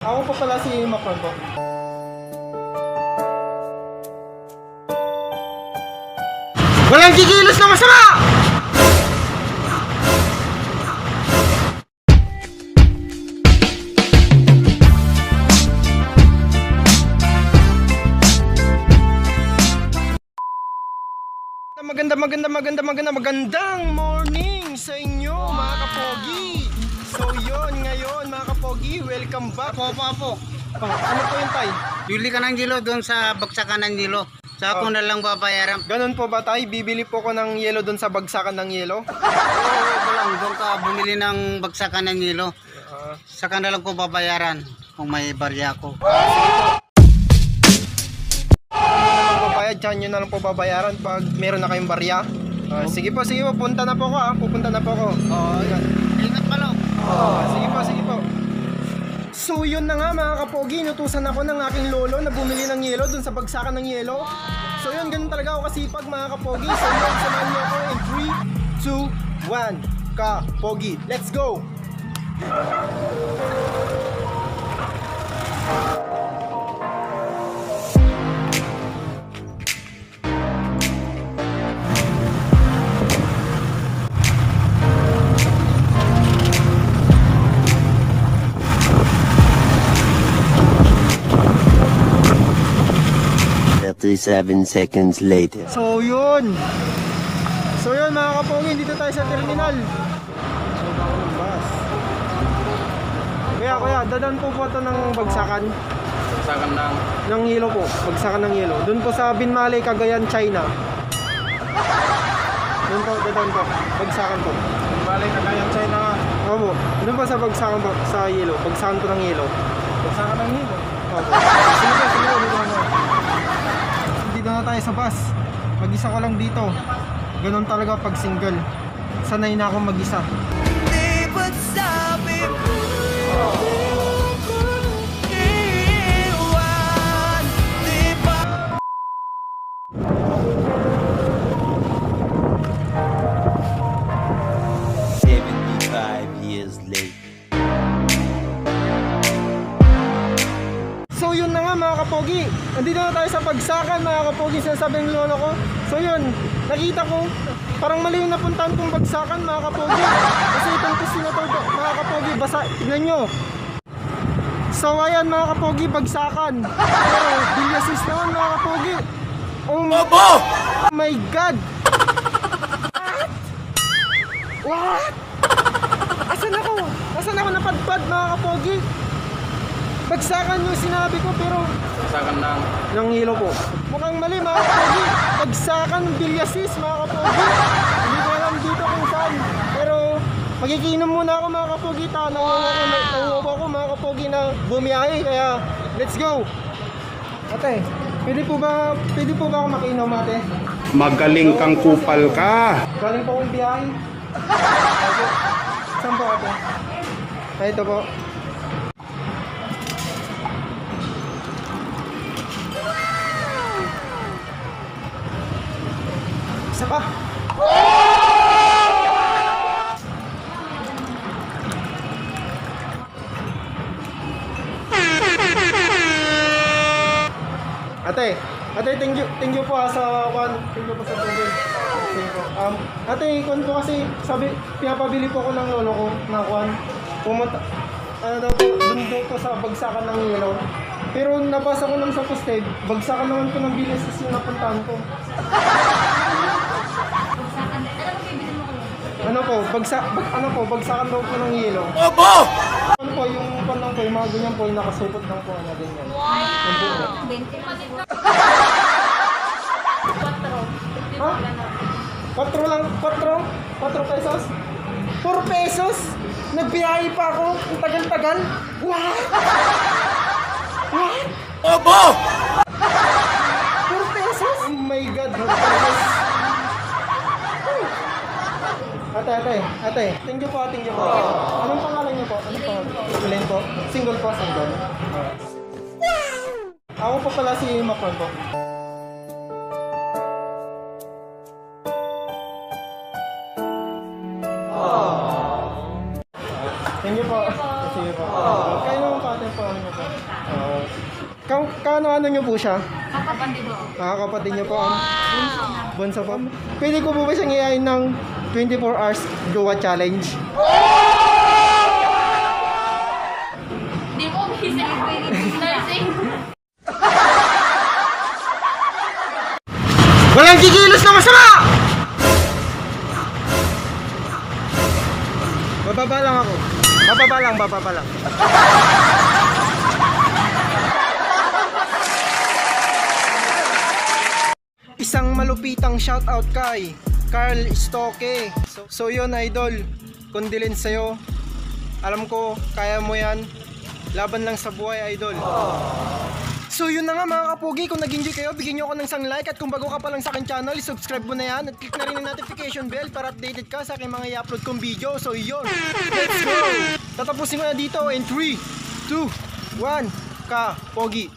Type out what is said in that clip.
Ako pa pala si Macron po. Walang kikilos na masama! Magandang morning sa inyo mga kapogi. So yun, ngayon mga kapogi, welcome back. Apo. Ano po yung tay? Bili ka ng yelo doon sa bagsakan ng yelo. Sa ako na lang babayaran. Ganun po ba tay? Bibili po ko ng yelo doon sa bagsakan ng yelo? Oo, lang. Doon ka bumili ng bagsakan ng yelo. Ah, Saka na lang ko babayaran kung may barya ko. Babayad, dyan nyo na lang po babayaran pag meron na kayong barya. Sige po, punta na po ko pupunta na po ko. Ingat pa lang. Sige po. So yun na nga mga kapogi, inutusan ako ng aking lolo na bumili ng yelo dun sa bagsakan ng yelo. So yun, ganun talaga ako kasipag mga kapogi. So yun, samahan niyo ako in 3, 2, 1, kapogi. Let's go! Seven seconds later. So yun mga kapogi, dito tayo sa terminal. So ako ng bus. Kuya, dadan po ito ng bagsakan. Bagsakan Ng yelo po, bagsakan ng yelo. Doon po sa Binmalay, Cagayan, China. Doon po, dadan po, bagsakan po. Balik na kayang China nga. Opo, doon po sa bagsakan po, sa yelo, bagsakan po ng yelo. Bagsakan ng yelo. Opo. Sige po, dito na. Dito na tayo sa bus. Mag-isa ko lang dito. Ganon talaga pag single. Sanay na akong mag-isa. Years later. So yun na nga mga kapogi, andito na tayo sa bagsakan mga kapogi, sinasabi ng lolo ko. So yun, nakita ko parang mali yung napuntahan kong bagsakan mga kapogi. Kasi itong pusi na to mga kapogi, basa, tignan nyo. So ayan mga kapogi, bagsakan. Pero bilyasis naman mga kapogi. Oh my God! What? Asan ako napadpad mga kapogi? Bagsakan yung sinabi ko pero Bagsakan ng hilo po. Mukhang mali mga kapogi. Bagsakan bilyasis mga kapogi. Hindi ko alam dito kung saan. Pero magiginom muna ako mga kapogi. Nahuwa ko mga kapogi na bumiyahe. Kaya let's go. Ate, pwede po ba ako makiinom ate? Magaling kang kupal ka. Galing po akong biyahe. Saan po ate? Ay, ito po. Isa pa. Ate, thank you po sa one. Thank you po sa tubig. Ate, ikon po kasi pinapabili po ko ng lolo ko na kwan. Pumunta, daw po, dun po sa bagsakan ng yelo. Pero nabasa ko lang sa poste, bagsakan naman po ng bilis kasi napuntahan ko. Bagsakan daw po ng yelo. Opo! Ano po, yung pan lang po, yung mga ganyan po, yung nakasupot lang po na ganyan. Wow! 20. Ha? 4 lang? 4 pesos? 4 pesos? Nagbiyahe pa ako? Ang tagal-tagal? What? Opo! 4 pesos? Oh my God, 4 pesos. Ate, thank you po. Anong pangalan niyo po? Anong pangalan? Elaine po? Single po? Single. Ako po pala si Macron po. Thank you po. Kasi bihira. Kaya naman pati po ano po. Kano-ano nyo po siya? Kapatid ko. Kapatid nyo po. Bunso po. Pwede ko po ba siyang iayin ng 24 hours jowa challenge? Di mo bisa. Nursing. Walang kikilos na masama! Bababa lang ako. Bababa lang. Isang malupitang shoutout kay Carl Stoke. So yun idol, condolence sa'yo. Alam ko, kaya mo yan. Laban lang sa buhay idol. So yun na nga mga kapugi, kung nag-enjoy kayo, bigyan nyo ako ng isang like. At kung bago ka pa lang sa akin channel, subscribe mo na yan. At click na rin ang notification bell para updated ka sa aking mga i-upload kong video. So yun, let's go! Tatapusin ko na dito in 3, 2, 1, kapogi.